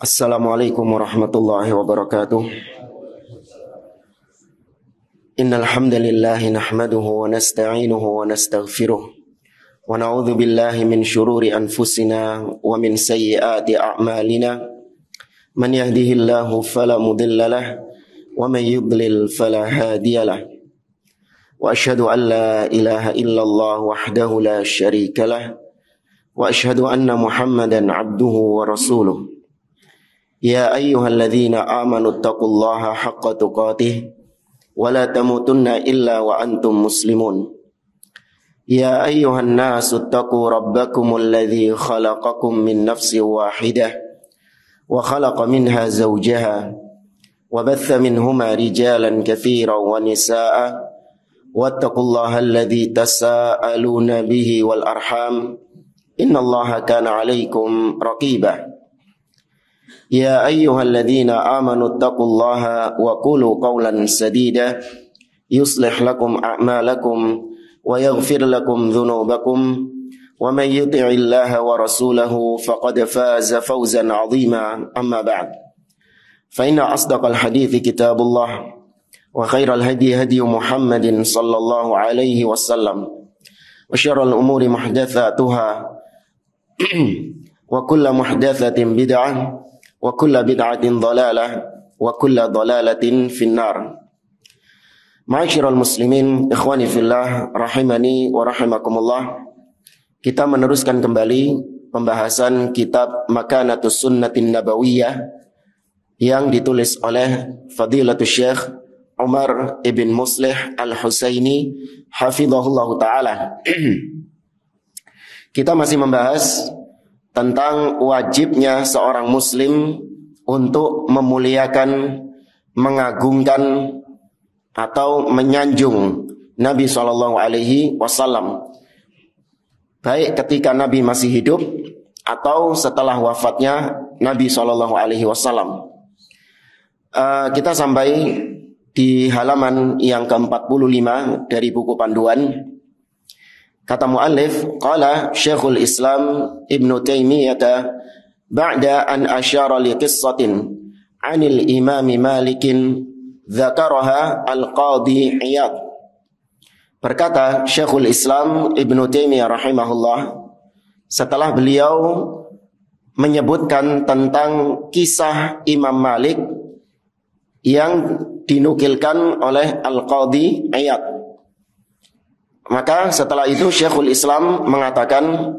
Assalamualaikum warahmatullahi wabarakatuh. Innal hamdalillah nahmaduhu wa nasta'inuhu wa nastaghfiruh wa na'udzu billahi min shururi anfusina wa min sayyiati a'malina. Man yahdihillahu fala mudilla lahu wa man yudlil fala hadiya lahu. Wa asyhadu an la ilaha illallah wahdahu la syarika lahu wa asyhadu anna Muhammadan 'abduhu wa rasuluh. Ya ayyuhalladzina amanu taqullaha haqqa tuqatih wa la tamutunna illa wa antum muslimun. Ya ayyuhan nasu taqu rabbakumul ladzi khalaqakum min nafsin wahidah wa khalaqa minha zawjaha wa batha minhuma rijalan katsiran wa nisaa'a wattaqullaha alladzi tasaaluna bihi wal arham innallaha kana 'alaikum raqiba. Ya ayyuhalladzina amanu taqullaha wa qulu qawlan sadida yuslih lakum a'malakum wa yaghfir lakum dhunubakum wa man yuti'illaha wa rasulahu faqad faza fawzan 'azima amma ba'd. Fa inna asdaqal hadithi kitabullah wa khairal hadi hadi Muhammadin sallallahu alaihi wasallam wa syarrul umuri muhdatsatuha wa kullu muhdatsatin bid'ah wa kulla bid'atin dhalalah wa kulla dhalalatin finnar. Ma'asyiral muslimin, ikhwani fillah, rahimani wa rahimakumullah. Kita meneruskan kembali pembahasan kitab Makanatus Sunnatin Nabawiyah yang ditulis oleh Fadilatul Syekh Umar ibn Muslih Al-Husaini hafizahullah ta'ala. Kita masih membahas tentang wajibnya seorang muslim untuk memuliakan, mengagungkan atau menyanjung Nabi SAW, baik ketika Nabi masih hidup atau setelah wafatnya Nabi SAW. Kita sampai di halaman yang ke-45 dari buku panduan. Kata muallif, qala Syekhul Islam Ibnu Taimiyah ba'da an asyara li qissatin 'anil Imam Malikin dzakaraha al-Qadhi Iyad. Berkata Syekhul Islam Ibnu Taimiyah rahimahullah, setelah beliau menyebutkan tentang kisah Imam Malik yang dinukilkan oleh Al-Qadhi Iyad, maka setelah itu Syekhul Islam mengatakan,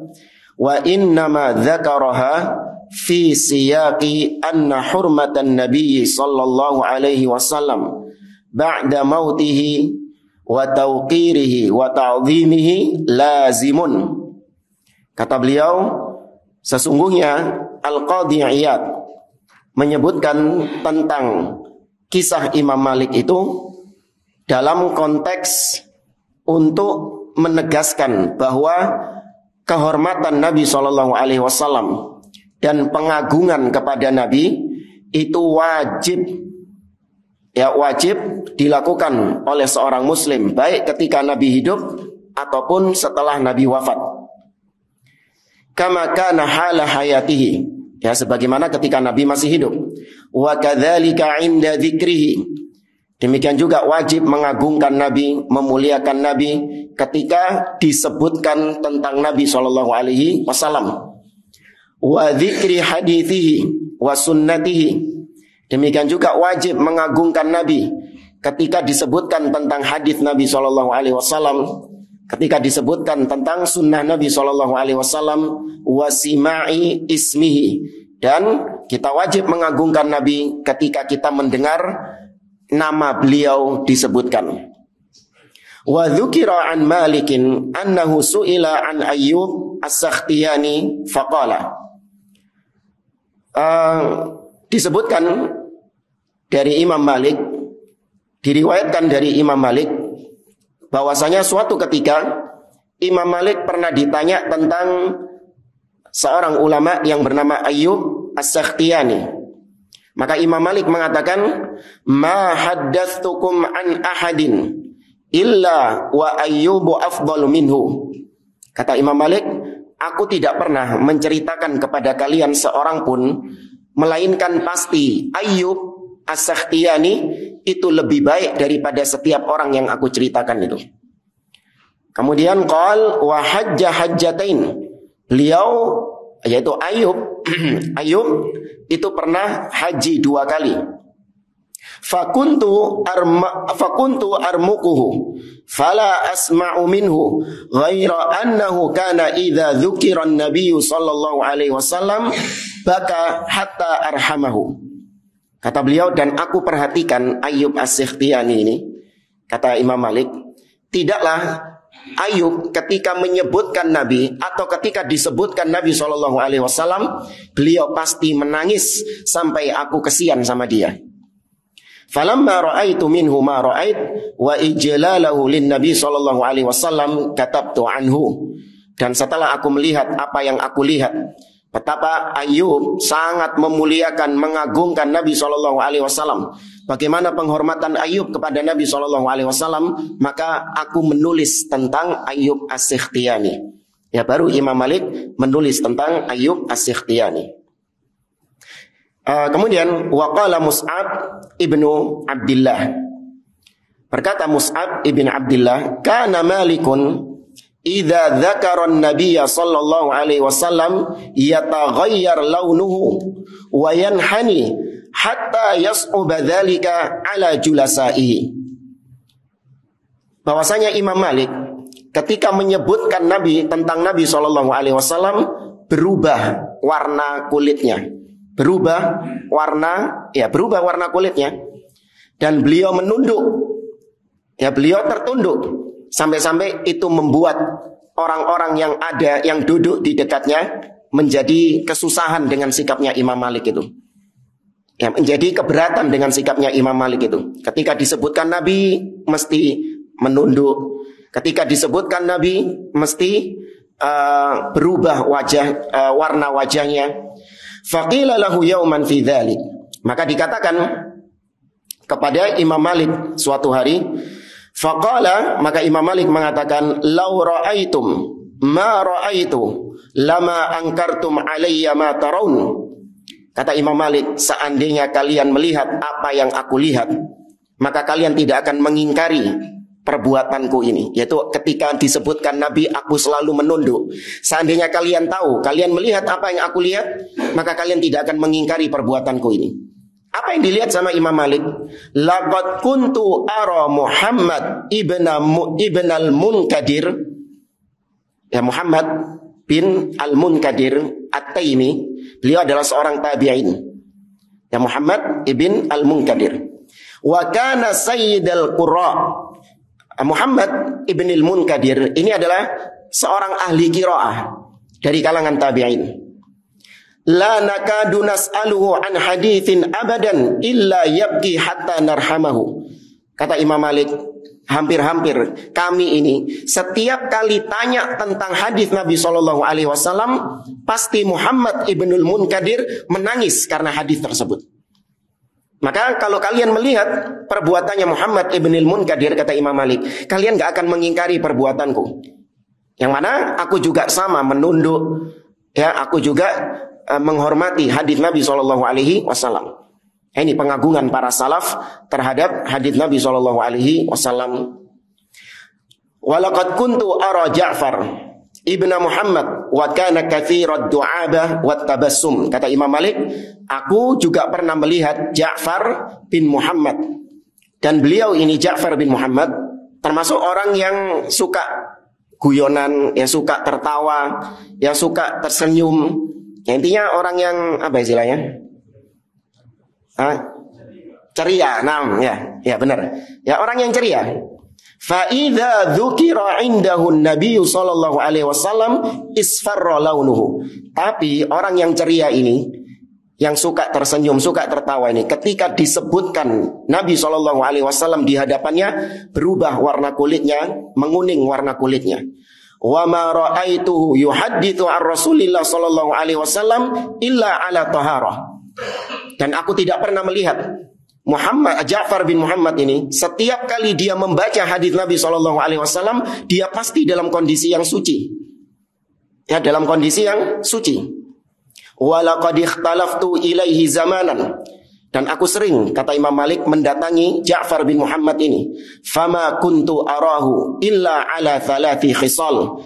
wa innama dzakaraha fi siyaqi anna hurmatan nabiy sallallahu alaihi wasallam ba'da mautihi wa tawqirihi wa ta'zimihi lazimun. Kata beliau, sesungguhnya Al-Qadhi Iyad menyebutkan tentang kisah Imam Malik itu dalam konteks untuk menegaskan bahwa kehormatan Nabi SAW dan pengagungan kepada Nabi itu wajib dilakukan oleh seorang muslim, baik ketika Nabi hidup ataupun setelah Nabi wafat. Kama kana hala hayatihi, sebagaimana ketika Nabi masih hidup. Wa kadzalika 'inda dzikrihi, demikian juga wajib mengagungkan Nabi, memuliakan Nabi ketika disebutkan tentang Nabi SAW. Wa dzikri hadithihi wa sunnatihi, demikian juga wajib mengagungkan Nabi ketika disebutkan tentang hadis Nabi SAW, ketika disebutkan tentang sunnah Nabi SAW. Wa sima'i ismihi, dan kita wajib mengagungkan Nabi ketika kita mendengar nama beliau disebutkan. Wa dzukira an Malikin annahu su'ila an Ayyub as-Sakhtiyani faqala. Disebutkan dari Imam Malik, diriwayatkan dari Imam Malik bahwasanya suatu ketika Imam Malik pernah ditanya tentang seorang ulama yang bernama Ayyub as-Sakhtiyani. Maka Imam Malik mengatakan, ma haddatsukum an ahadin illa wa Ayyubu afdalu minhu. Kata Imam Malik, aku tidak pernah menceritakan kepada kalian seorang pun melainkan pasti Ayyub As-Sakhtiyani itu lebih baik daripada setiap orang yang aku ceritakan itu. Kemudian qal wa hajja hajjatain. Beliau yaitu Ayyub Ayyub itu pernah haji 2 kali. Fakuntu armuquhu fala asma'u minhu ghaira annahu kana idza dzukira an-nabiy sallallahu alaihi wasallam baka hatta arhamahu. Kata beliau, dan aku perhatikan Ayyub As-Sakhtiyani ini, kata Imam Malik, tidaklah Ayyub ketika menyebutkan Nabi atau ketika disebutkan Nabi SAW, beliau pasti menangis sampai aku kesian sama dia. Falamma ra'aitu minhu ma ra'ait wa ijlalahu lin Nabi SAW katabtu anhu. Dan setelah aku melihat apa yang aku lihat, betapa Ayyub sangat memuliakan, mengagungkan Nabi SAW, bagaimana penghormatan Ayyub kepada Nabi SAW, maka aku menulis tentang Ayyub As-Sakhtiyani. Ya, baru Imam Malik menulis tentang Ayyub As-Sakhtiyani. Kemudian waqala Mus'ab ibnu Abdillah, berkata Mus'ab ibn Abdillah, kana Malikun idza dzakara an-nabiyya sallallahu alaihi wasallam yataghayyar launuhu wa yanhani hatta yas'uba dzalika ala julasaihi. Bahwasanya Imam Malik ketika menyebutkan Nabi, tentang Nabi sallallahu alaihi wasallam, berubah warna kulitnya. Berubah warna kulitnya, dan beliau menunduk. Ya, beliau tertunduk sampai-sampai itu membuat orang-orang yang ada, yang duduk di dekatnya, menjadi kesusahan dengan sikapnya Imam Malik itu. Ya, menjadi keberatan dengan sikapnya Imam Malik itu. Ketika disebutkan Nabi mesti menunduk. Ketika disebutkan Nabi mesti berubah warna wajahnya. Faqila lahu yauman fi dzalik. Maka dikatakan kepada Imam Malik suatu hari, faqala, maka Imam Malik mengatakan, lau ra'aitum ma ra'aitu lama angkartum alayya ma tarawun. Kata Imam Malik, seandainya kalian melihat apa yang aku lihat, maka kalian tidak akan mengingkari perbuatanku ini. Yaitu ketika disebutkan Nabi, aku selalu menunduk. Seandainya kalian tahu, kalian melihat apa yang aku lihat, maka kalian tidak akan mengingkari perbuatanku ini. Apa yang dilihat sama Imam Malik? Laqad kuntu ara Muhammad ibn al-Munkadir. Ya, Muhammad bin al-Munkadir At-Taimi. Beliau adalah seorang tabi'in. Ya, Muhammad ibn al-Munkadir. Wa kana sayyidal qurra. Muhammad ibn al-Munkadir ini adalah seorang ahli qiraah dari kalangan tabi'in. La nakadu nas'aluhu an hadithin abadan illa yabki hatta narhamahu. Kata Imam Malik, hampir-hampir kami ini setiap kali tanya tentang hadis Nabi SAW, pasti Muhammad ibn al-Munkadir menangis karena hadis tersebut. Maka kalau kalian melihat perbuatannya Muhammad ibn al-Munkadir, kata Imam Malik, kalian gak akan mengingkari perbuatanku. Yang mana aku juga sama menunduk. Ya, aku juga menghormati hadis Nabi SAW. Ini pengagungan para salaf terhadap hadis Nabi SAW. Walaqad kuntu ara Ja'far ibn Muhammad wa kana katsirad du'abah wat tabassum. Kata Imam Malik, aku juga pernah melihat Ja'far bin Muhammad, dan beliau ini Ja'far bin Muhammad termasuk orang yang suka guyonan, ya suka tertawa, ya suka tersenyum. Ya, intinya orang yang apa istilahnya? Ceria. Nah, ya benar. Ya, orang yang ceria. Fa idza dzukira indahu an-nabiy sallallahu alaihi wasallam isfarra launuhu. Tapi orang yang ceria ini, yang suka tersenyum, suka tertawa ini, ketika disebutkan Nabi sallallahu alaihi wasallam di hadapannya, berubah warna kulitnya, menguning warna kulitnya. Wa ma ra'aituhu yuhadditsu ar Rasulillah sallallahu alaihi wasallam illa ala taharah. Dan aku tidak pernah melihat Ja'far bin Muhammad ini, setiap kali dia membaca hadis Nabi SAW, dia pasti dalam kondisi yang suci. Ya, dalam kondisi yang suci. Wa laqad ikhtalaftu ilaihi zamanan. Dan aku sering, kata Imam Malik, mendatangi Ja'far bin Muhammad ini. Fama kuntu arahu illa ala thalathi khisal.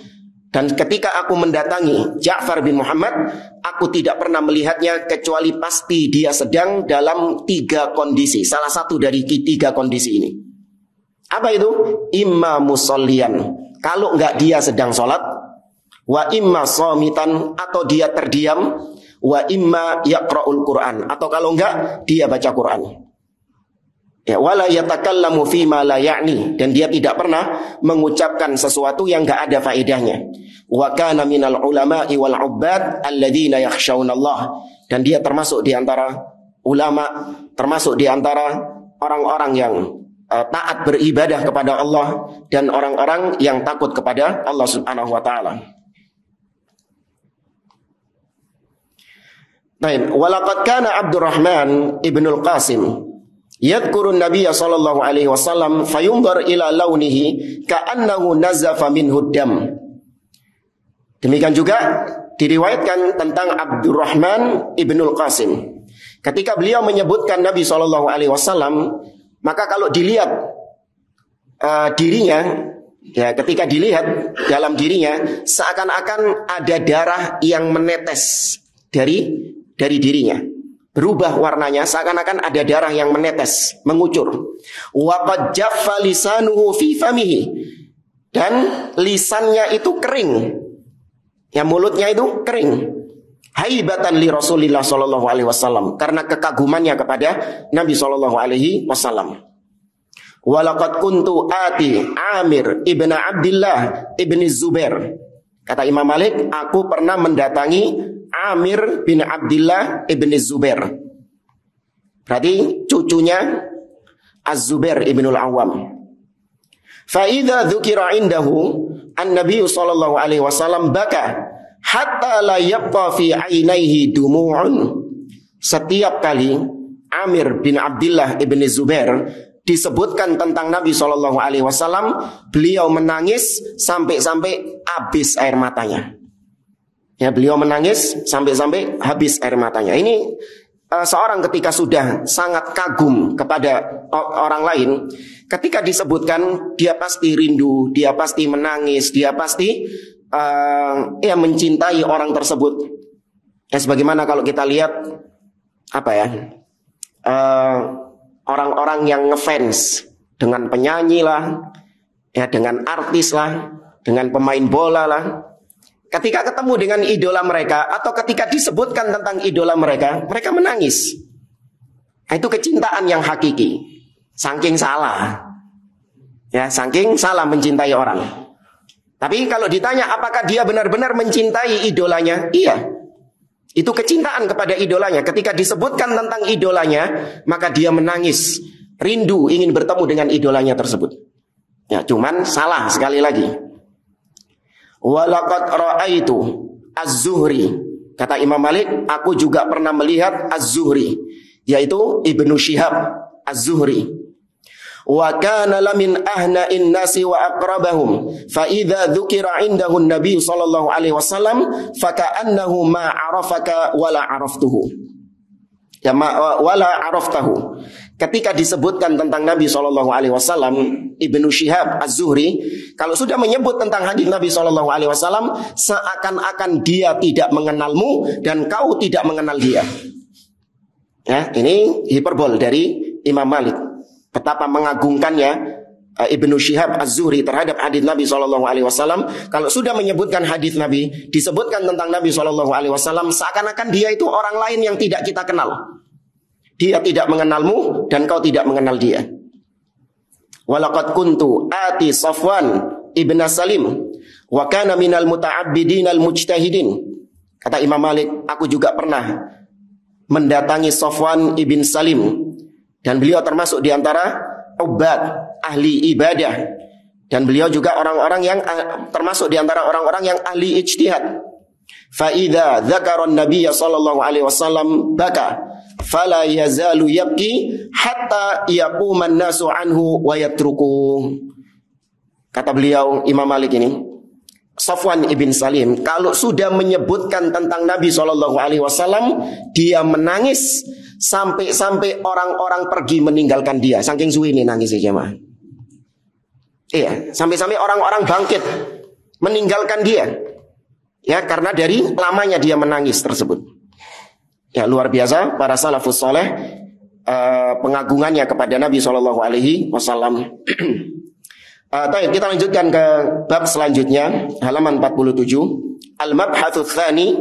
Dan ketika aku mendatangi Ja'far bin Muhammad, aku tidak pernah melihatnya kecuali pasti dia sedang dalam 3 kondisi. Salah satu dari 3 kondisi ini. Apa itu? Imma musollian. Kalau enggak dia sedang sholat. Wa imma somitan, atau dia terdiam. Wa imma yaqra'ul Qur'an, atau kalau enggak dia baca Quran. Ya, wala yatakallamu fima la ya'ni, dan dia tidak pernah mengucapkan sesuatu yang enggak ada faedahnya. Wa kana minal ulama'i wal 'ubbad alladzina yakhshawna Allah, dan dia termasuk di antara ulama, termasuk di antara orang-orang yang taat beribadah kepada Allah dan orang-orang yang takut kepada Allah Subhanahu wa taala. Baik, walaqad kana Abdurrahman ibnul Qasim yadhkurun Nabiy sallallahu alaihi wasallam fayunzar ila launihi ka'annahu nazafa minhu dam. Demikian juga diriwayatkan tentang Abdurrahman ibnul Qasim. Ketika beliau menyebutkan Nabi sallallahu alaihi wasallam, maka kalau dilihat dirinya, ya, ketika dilihat dalam dirinya seakan-akan ada darah yang menetes dari dirinya, berubah warnanya, seakan-akan ada darah yang menetes, mengucur. Wa qad jaffa lisanuhu fi famihi, dan lisannya itu kering, ya, mulutnya itu kering. Haibatan li Rasulillah sallallahu alaihi wasallam, karena kekagumannya kepada Nabi sallallahu alaihi wasallam. Wa laqad kuntu ati Amir ibn Abdullah ibn Zubair. Kata Imam Malik, aku pernah mendatangi Amir bin Abdullah ibn Zubair. Berarti cucunya Az-Zubair ibnul Awam. Fa idza dzukira indahu an-nabiy sallallahu alaihi wasallam baka hatta la yabqa fi ainaihi dumu'un. Setiap kali Amir bin Abdullah ibn Zubair disebutkan tentang Nabi sallallahu alaihi wasallam, beliau menangis sampai-sampai habis air matanya. Ya, beliau menangis sampai-sampai habis air matanya. Ini seorang ketika sudah sangat kagum kepada orang lain, ketika disebutkan dia pasti rindu, dia pasti menangis, dia pasti ya mencintai orang tersebut. Ya, sebagaimana kalau kita lihat apa ya, orang-orang yang ngefans dengan penyanyi lah, ya, dengan artis lah, dengan pemain bola lah. Ketika ketemu dengan idola mereka, atau ketika disebutkan tentang idola mereka, mereka menangis. Itu kecintaan yang hakiki. Saking salah, ya, saking salah mencintai orang. Tapi kalau ditanya apakah dia benar-benar mencintai idolanya, iya. Itu kecintaan kepada idolanya. Ketika disebutkan tentang idolanya, maka dia menangis, rindu ingin bertemu dengan idolanya tersebut. Ya, cuman salah sekali lagi. Walaqad ra'aitu Az-Zuhri. Kata Imam Malik, aku juga pernah melihat Az-Zuhri, yaitu Ibnu Syihab Az-Zuhri. Wa kana lamin ahna'in nasi wa aqrabahum, fa idza dzukira indahu an-nabi sallallahu alaihi wasallam fa ka'annahu ma 'arafaka wala 'araftuhu. Ya, wala 'araftahu. Ketika disebutkan tentang Nabi sallallahu alaihi wasallam, Ibnu Syihab Az-Zuhri kalau sudah menyebut tentang hadis Nabi sallallahu alaihi wasallam, seakan-akan dia tidak mengenalmu dan kau tidak mengenal dia. Ya, ini hiperbol dari Imam Malik. Betapa mengagungkannya Ibnu Syihab Az-Zuhri terhadap hadis Nabi sallallahu alaihi wasallam. Kalau sudah menyebutkan hadis Nabi, disebutkan tentang Nabi sallallahu alaihi wasallam, seakan-akan dia itu orang lain yang tidak kita kenal. Dia tidak mengenalmu dan kau tidak mengenal dia. Walaqad kuntu ati Safwan ibn Salim wa kana minal muta'abbidin al-mujtahidin. Kata Imam Malik, aku juga pernah mendatangi Safwan ibn Salim, dan beliau termasuk di antara ubad, ahli ibadah, dan beliau juga orang-orang yang termasuk di antara orang-orang yang ahli ijtihad. Fa idza dzakara an-nabiy sallallahu alaihi wasallam baka fala yazalu yabki hatta yaquma an-nasu anhu wa yatruku. Kata beliau Imam Malik ini, Safwan ibn Salim kalau sudah menyebutkan tentang Nabi SAW, dia menangis sampai orang-orang pergi meninggalkan dia. Saking suwi ini nangis ya jemaah. Iya, sampai-sampai orang-orang bangkit meninggalkan dia. Ya, karena dari lamanya dia menangis tersebut. Ya, luar biasa para salafus soleh pengagungannya kepada Nabi SAW. Kita lanjutkan ke bab selanjutnya, halaman 47. Al-mabhatsuts tsani,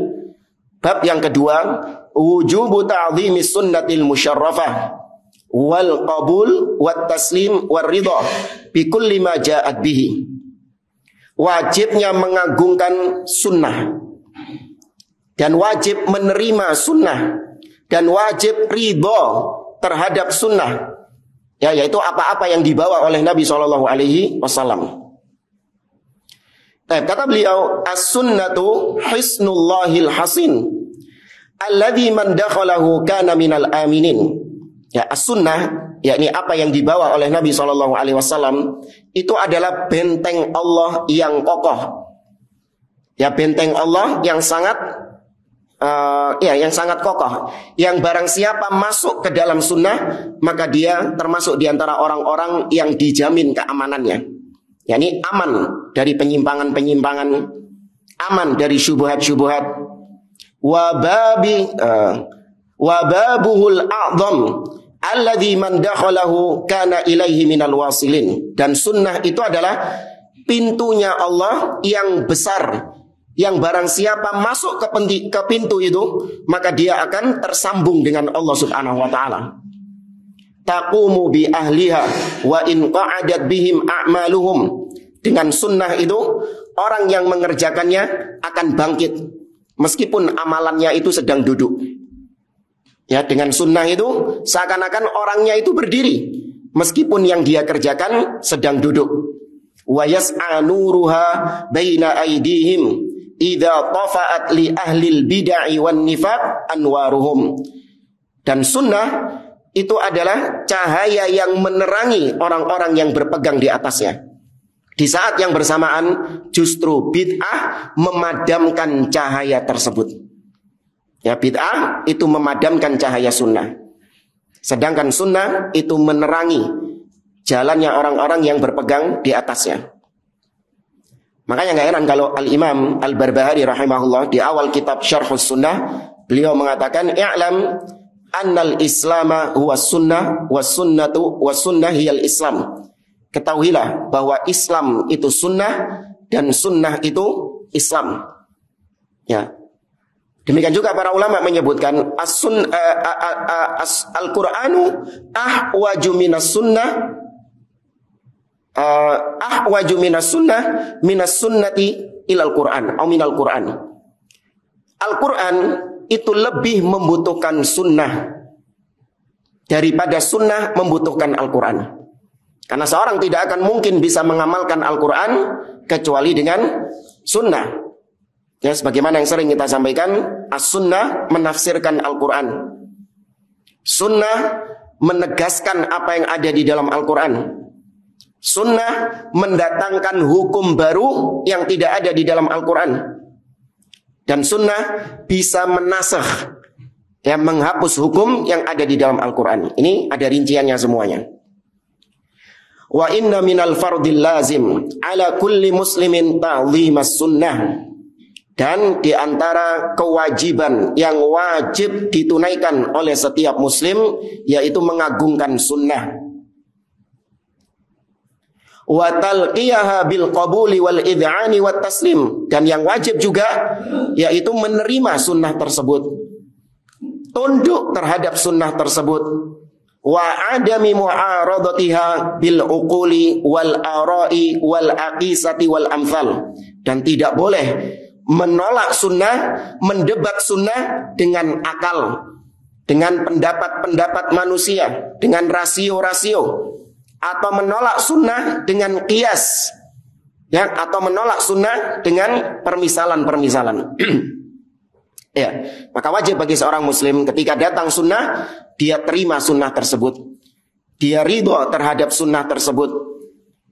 bab yang kedua, wujubu ta'zimi sunnatil musyarrafah wal qabul wat taslim war ridha bi kulli ma ja'at bihi. Wajibnya mengagungkan sunnah dan wajib menerima sunnah dan wajib ridha terhadap sunnah. Ya, yaitu apa-apa yang dibawa oleh Nabi SAW. Kata beliau, as-sunnatu hisnullahil hasin alladzi man dakhalahu kana minal aminin. Ya, as-sunnah, yakni apa yang dibawa oleh Nabi SAW, itu adalah benteng Allah yang kokoh. Ya, benteng Allah yang sangat yang sangat kokoh. Yang barang siapa masuk ke dalam sunnah, maka dia termasuk di antara orang-orang yang dijamin keamanannya. yakni aman dari penyimpangan-penyimpangan, aman dari syubhat-syubhat. Wa babuhul a'zam alladzi man dakhalahu kana ilaihi minal wasilin. Dan sunnah itu adalah pintunya Allah yang besar, yang barang siapa masuk ke pintu itu, maka dia akan tersambung dengan Allah Subhanahu wa taala. Taqumu bi ahliha wa in qa'adat bihim a'maluhum. Dengan sunnah itu orang yang mengerjakannya akan bangkit meskipun amalannya itu sedang duduk. Ya, dengan sunnah itu seakan-akan orangnya itu berdiri meskipun yang dia kerjakan sedang duduk. Wa yas'a nuruha baina aydihim idza tafa'at li ahlil bid'ah wan nifaq anwaruhum. Dan sunnah itu adalah cahaya yang menerangi orang-orang yang berpegang di atasnya. Di saat yang bersamaan justru bid'ah memadamkan cahaya tersebut. Ya, bid'ah itu memadamkan cahaya sunnah. Sedangkan sunnah itu menerangi jalannya orang-orang yang berpegang di atasnya. Makanya gak heran kalau Al-Imam Al-Barbahari rahimahullah di awal kitab Syarhus Sunnah, beliau mengatakan i'lam annal islama huwa sunnah was sunnatu was sunnah hiyal islam. Ketahuilah bahwa Islam itu sunnah dan sunnah itu Islam. Ya. Demikian juga para ulama menyebutkan Al-Qur'anu ahwaju minas sunnah ahwaju minas sunnah minas sunnati ilal Qur'an atau minal Qur'an. Al-Qur'an itu lebih membutuhkan sunnah daripada sunnah membutuhkan Al-Qur'an. Karena seorang tidak akan mungkin bisa mengamalkan Al-Quran kecuali dengan sunnah. Ya, sebagaimana yang sering kita sampaikan, as-sunnah menafsirkan Al-Quran. Sunnah menegaskan apa yang ada di dalam Al-Quran. Sunnah mendatangkan hukum baru yang tidak ada di dalam Al-Quran. Dan sunnah bisa menasakh, ya, menghapus hukum yang ada di dalam Al-Quran. Ini ada rinciannya semuanya. Wa inna minal fardil lazim ala kulli muslimin ta'zimas sunnah. Dan di antara kewajiban yang wajib ditunaikan oleh setiap muslim yaitu mengagungkan sunnah. Wa talqiyaha bil qabuli wal id'ani wat taslim. Dan yang wajib juga yaitu menerima sunnah tersebut, tunduk terhadap sunnah tersebut. Wa adami mu'aradatiha bil uquli wal ara'i wal aqisati wal amthal. Dan tidak boleh menolak sunnah, mendebat sunnah dengan akal, dengan pendapat-pendapat manusia, dengan rasio-rasio, atau menolak sunnah dengan qiyas, ya, atau menolak sunnah dengan permisalan-permisalan. Ya, maka wajib bagi seorang muslim ketika datang sunnah, dia terima sunnah tersebut. Dia ridho terhadap sunnah tersebut.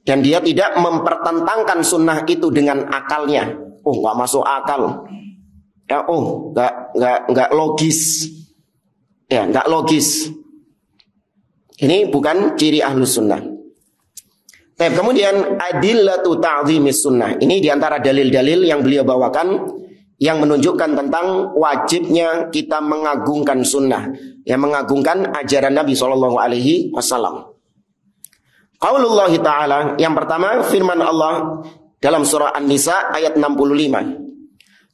Dan dia tidak mempertentangkan sunnah itu dengan akalnya. Oh, nggak masuk akal. Ya, oh, nggak logis. Ya, nggak logis. Ini bukan ciri ahlus sunnah. Kemudian adillatu ta'zimis sunnah. Ini diantara dalil-dalil yang beliau bawakan yang menunjukkan tentang wajibnya kita mengagungkan sunnah, yang mengagungkan ajaran Nabi SAW. Qaulullah Ta'ala, yang pertama firman Allah dalam surah An-Nisa ayat 65.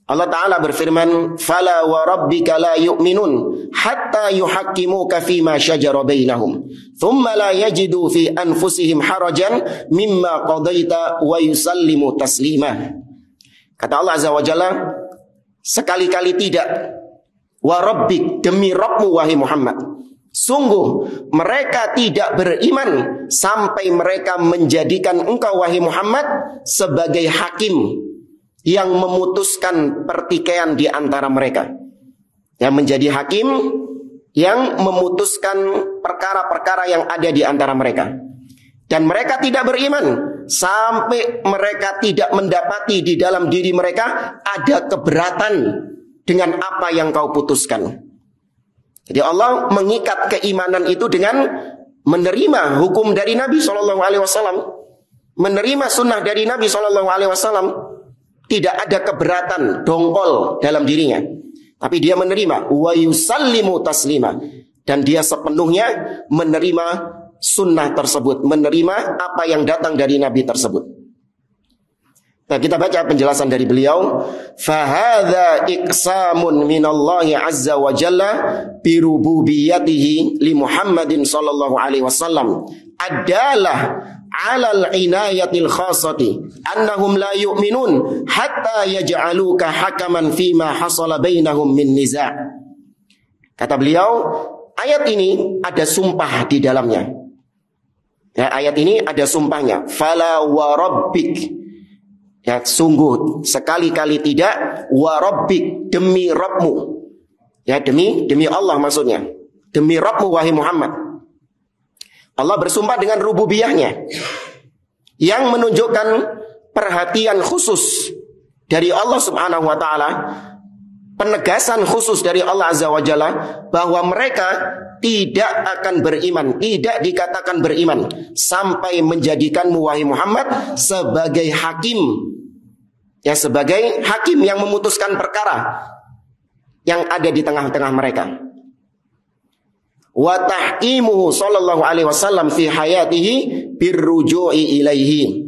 Allah Ta'ala berfirman, "Fala wa rabbika la yu'minun hatta yuhakkimuka fima syajara bainahum, thumma la yajidu fi anfusihim harajan mimma qadaita wa yusallimu taslima." Kata Allah Azza wa Jalla, sekali-kali tidak. Wa rabbik, demi Rabbmu wahai Muhammad, sungguh mereka tidak beriman sampai mereka menjadikan engkau wahai Muhammad sebagai hakim yang memutuskan pertikaian di antara mereka. Yang menjadi hakim yang memutuskan perkara-perkara yang ada di antara mereka. Dan mereka tidak beriman sampai mereka tidak mendapati di dalam diri mereka ada keberatan dengan apa yang kau putuskan. Jadi Allah mengikat keimanan itu dengan menerima hukum dari Nabi SAW, menerima sunnah dari Nabi SAW. Tidak ada keberatan, dongkol dalam dirinya, tapi dia menerima wa yusallimu taslima, dan dia sepenuhnya menerima sunnah tersebut, menerima apa yang datang dari Nabi tersebut. Nah, kita baca penjelasan dari beliau. Fahadha iqsamun minallahi azza wa jalla birububiyatihi li Muhammadin sallallahu alaihi wasallam adalah alal inayatil khasati annahum la yu'minun hatta yaj'aluka hakaman fima hasala bainahum min niza'. Kata beliau, ayat ini ada sumpah di dalamnya. Ya, ayat ini ada sumpahnya. Fala wa rabbik, ya, sungguh sekali-kali tidak, wa rabbik, demi Rabbmu. Ya, demi Allah maksudnya. Demi Rabbmu wahai Muhammad. Allah bersumpah dengan rububiyahnya yang menunjukkan perhatian khusus dari Allah Subhanahu wa taala, penegasan khusus dari Allah Azza wa Jalla bahwa mereka tidak akan beriman, tidak dikatakan beriman sampai menjadikanmu wahai Muhammad sebagai hakim. Ya, sebagai hakim yang memutuskan perkara yang ada di tengah-tengah mereka. Wa tahkimuhu sallallahu alaihi wasallam fi hayatihi birruju'i ilaihi,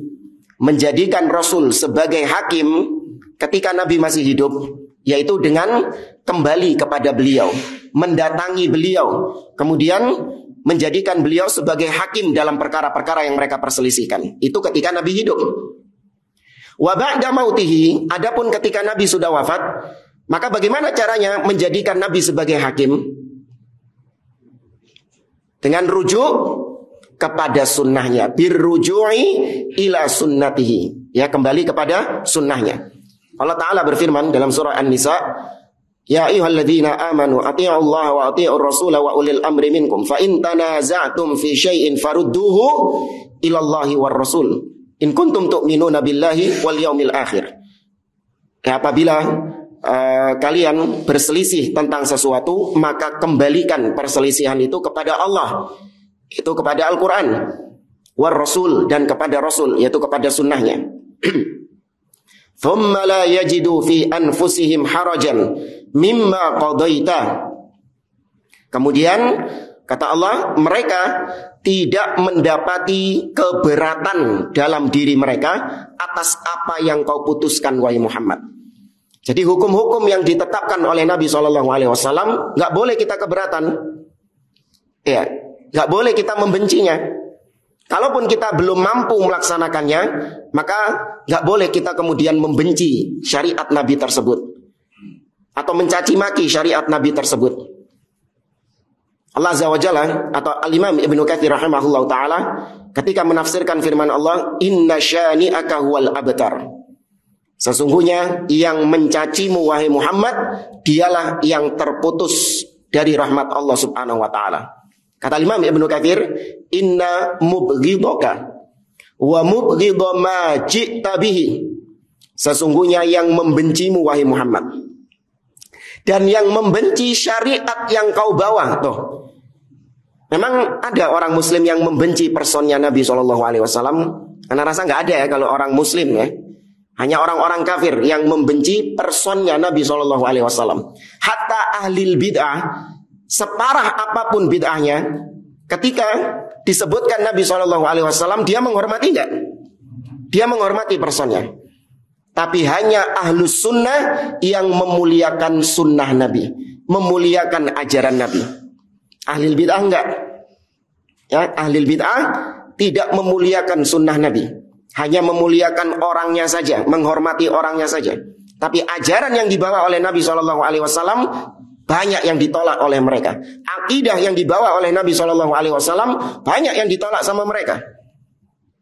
menjadikan Rasul sebagai hakim ketika Nabi masih hidup, yaitu dengan kembali kepada beliau, mendatangi beliau, kemudian menjadikan beliau sebagai hakim dalam perkara-perkara yang mereka perselisihkan. Itu ketika Nabi hidup. Wa ba'da mautihi, adapun ketika Nabi sudah wafat, maka bagaimana caranya menjadikan Nabi sebagai hakim? Dengan rujuk kepada sunnahnya, birruju'i ila sunnatihi, ya, kembali kepada sunnahnya. Allah Ta'ala berfirman dalam surah An-Nisa, ya ayyuhalladzina amanu atii'u Allah wa atii'ur rasula wa ulil amri minkum fa in tanaza'tum fi syai'in farudduhu ila Allahi war rasul in kuntum tu'minuna billahi wal yaumil akhir. Ya, apabila kalian berselisih tentang sesuatu, maka kembalikan perselisihan itu kepada Allah, itu kepada Al-Quran, war Rasul, dan kepada Rasul, yaitu kepada sunnahnya. Thumma la yajidu fi anfusihim harajan mimma qadaita. Kemudian kata Allah, mereka tidak mendapati keberatan dalam diri mereka atas apa yang kau putuskan wahai Muhammad. Jadi hukum-hukum yang ditetapkan oleh Nabi SAW nggak boleh kita keberatan, ya, nggak boleh kita membencinya. Kalaupun kita belum mampu melaksanakannya, maka nggak boleh kita kemudian membenci syariat Nabi tersebut atau mencaci maki syariat Nabi tersebut. Allah Azza wa Jalla atau Al-Imam Ibnu Katsir rahimahullah taala ketika menafsirkan firman Allah, inna syani'aka huwal abtar. Sesungguhnya yang mencacimu wahai Muhammad, dialah yang terputus dari rahmat Allah Subhanahu wa taala. Kata Imam Ibnu Katsir, inna mubghidaka wa mubghidha ma ji'ta bihi. Sesungguhnya yang membencimu wahai Muhammad, dan yang membenci syariat yang kau bawa. Tuh, memang ada orang Muslim yang membenci personnya Nabi SAW. Karena rasa nggak ada ya kalau orang Muslim ya. Hanya orang-orang kafir yang membenci personnya Nabi SAW. Hatta ahlil bid'ah, separah apapun bid'ahnya, ketika disebutkan Nabi SAW, dia menghormati nggak? Dia menghormati personnya. Tapi hanya ahlus sunnah yang memuliakan sunnah Nabi, memuliakan ajaran Nabi. Ahlul bid'ah enggak. Ya, ahlul bid'ah tidak memuliakan sunnah Nabi, hanya memuliakan orangnya saja, menghormati orangnya saja. Tapi ajaran yang dibawa oleh Nabi SAW banyak yang ditolak oleh mereka. Akidah yang dibawa oleh Nabi SAW banyak yang ditolak sama mereka.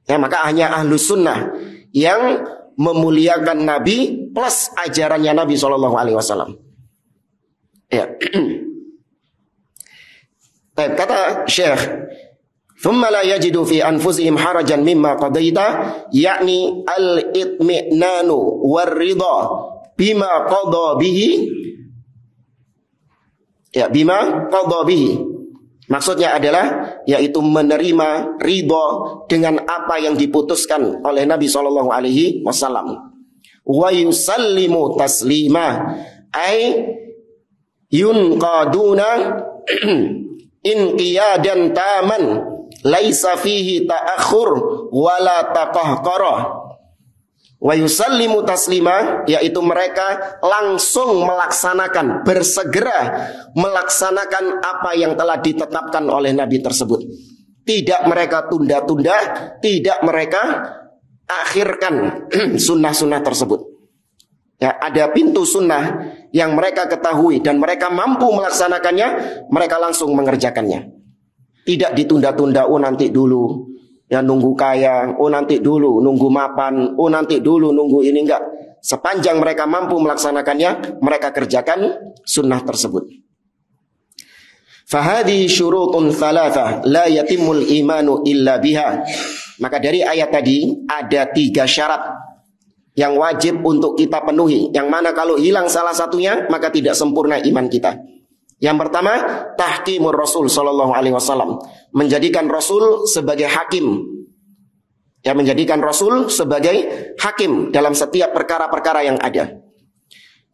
Ya, maka hanya ahlus sunnah yang memuliakan Nabi plus ajarannya Nabi SAW. Ya. Kata Syekh, thumma la yajidu fi anfusihim harajan mimma qadaita, yakni al-itmi'nanu war-ridha bima qada bihi. Ya, bima qada bihi. Maksudnya adalah yaitu menerima ridha dengan apa yang diputuskan oleh Nabi SAW. Wa yusallimu taslima, ay yunqaduna inqiyadan taman laisa fihi ta'akhur wala taqahqara. Wa yusallimu taslima, yaitu mereka langsung melaksanakan, bersegera melaksanakan apa yang telah ditetapkan oleh Nabi tersebut. Tidak mereka tunda-tunda, tidak mereka akhirkan sunnah-sunnah tersebut. Ya, ada pintu sunnah yang mereka ketahui dan mereka mampu melaksanakannya, mereka langsung mengerjakannya. Tidak ditunda-tunda, oh nanti dulu, ya nunggu kaya, oh nanti dulu nunggu mapan, oh nanti dulu nunggu ini, enggak. Sepanjang mereka mampu melaksanakannya, mereka kerjakan sunnah tersebut. Fahadi syurutun thalatha la yatimul imanu illa biha. Maka dari ayat tadi ada 3 syarat yang wajib untuk kita penuhi, yang mana kalau hilang salah satunya maka tidak sempurna iman kita. Yang pertama, tahkimur Rasul sallallahu alaihi wasallam, menjadikan Rasul sebagai hakim. Ya, menjadikan Rasul sebagai hakim dalam setiap perkara-perkara yang ada.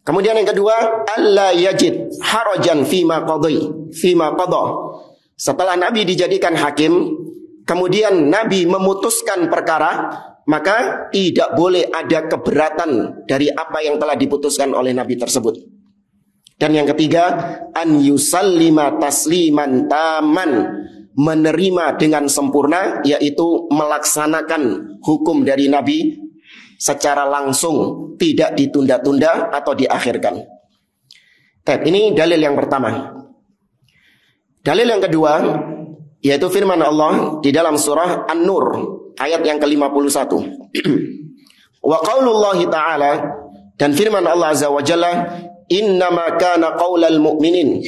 Kemudian yang kedua, alla yajid harajan fima qada. Setelah Nabi dijadikan hakim, kemudian Nabi memutuskan perkara, maka tidak boleh ada keberatan dari apa yang telah diputuskan oleh Nabi tersebut. Dan yang ketiga, an yusallima tasliman taman, menerima dengan sempurna, yaitu melaksanakan hukum dari Nabi secara langsung, tidak ditunda-tunda atau diakhirkan. Ini dalil yang pertama. Dalil yang kedua, yaitu firman Allah di dalam surah An-Nur ayat yang ke-51. Wa qaulullahi ta'ala, dan firman Allah azza wa jalla, innama kana qaulal mu'minin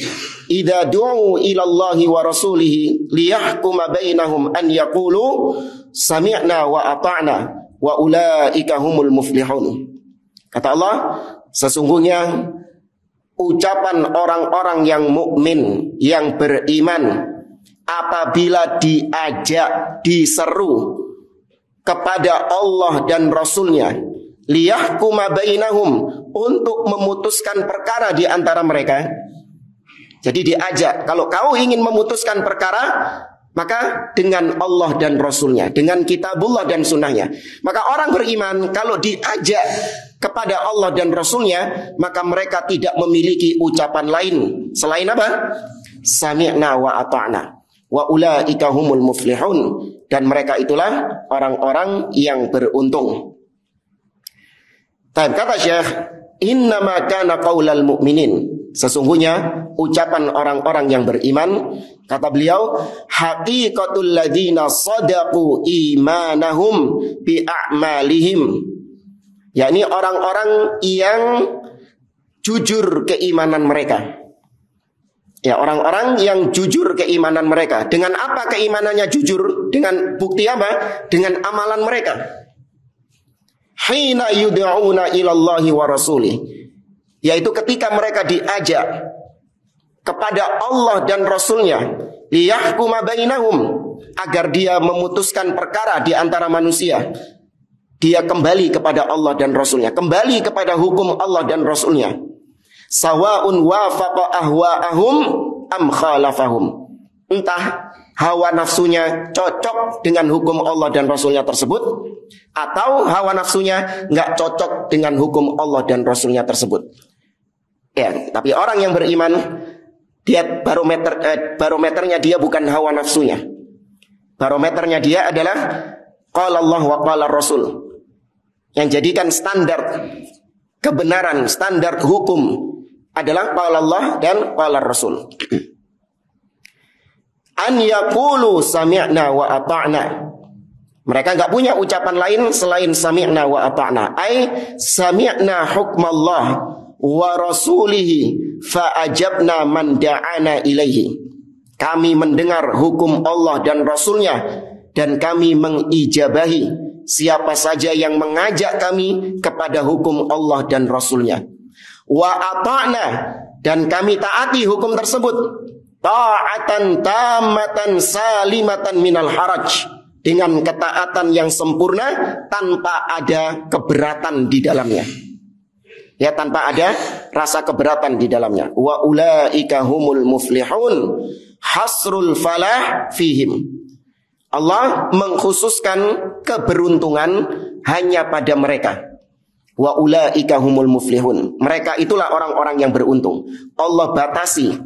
idza du'u ila Allahi wa rasulihi liyahkuma bainahum an yaqulu sami'na wa ata'na wa ulaika humul muflihun. Kata Allah, sesungguhnya ucapan orang-orang yang mukmin, yang beriman, apabila diajak, diseru kepada Allah dan Rasulnya, liyahkuma bainahum, untuk memutuskan perkara di antara mereka. Jadi diajak, kalau kau ingin memutuskan perkara, maka dengan Allah dan Rasulnya, dengan kitabullah dan sunnahnya. Maka orang beriman kalau diajak kepada Allah dan Rasulnya, maka mereka tidak memiliki ucapan lain selain apa? Sami'na wa ata'na wa ulaika humul muflihun, dan mereka itulah orang-orang yang beruntung. Kata Syekh, innama kana qaulal mu'minin, sesungguhnya ucapan orang-orang yang beriman, kata beliau, haqiqatul ladzina sadaqu imanahum bi a'malihim, yakni orang-orang yang jujur keimanan mereka. Ya, orang-orang yang jujur keimanan mereka. Dengan apa keimanannya jujur? Dengan bukti apa? Dengan amalan mereka. Hina yud'auna ilallahi wa rasulih. Yaitu ketika mereka diajak kepada Allah dan Rasulnya, liyahkuma bainahum, agar dia memutuskan perkara di antara manusia. Dia kembali kepada Allah dan Rasulnya, kembali kepada hukum Allah dan Rasulnya. Sawa'un wafaqa ahwa'ahum am khalafahum. Entah hawa nafsunya cocok dengan hukum Allah dan Rasulnya tersebut, atau hawa nafsunya nggak cocok dengan hukum Allah dan Rasulnya tersebut. Ya, tapi orang yang beriman, dia barometernya dia bukan hawa nafsunya. Barometernya dia adalah qala Allah wa qala Rasul. Yang jadikan standar kebenaran, standar hukum adalah qala Allah dan qala Rasul. An yaqulu sami'na wa ata'na. Mereka enggak punya ucapan lain selain sami'na wa ata'na. Ai sami'na hukmallah wa rasulihi fa ajabna man da'ana ilaihi. Kami mendengar hukum Allah dan Rasulnya, dan kami mengijabahi siapa saja yang mengajak kami kepada hukum Allah dan Rasulnya. Wa ata'na, dan kami taati hukum tersebut. Ta'atan tamatan salimatan minal haraj, dengan ketaatan yang sempurna tanpa ada keberatan di dalamnya. Ya, tanpa ada rasa keberatan di dalamnya. Wa ulaika humul muflihun, hasrul falah fihim. Allah mengkhususkan keberuntungan hanya pada mereka. Wa ulaika humul muflihun. Mereka itulah orang-orang yang beruntung. Allah batasi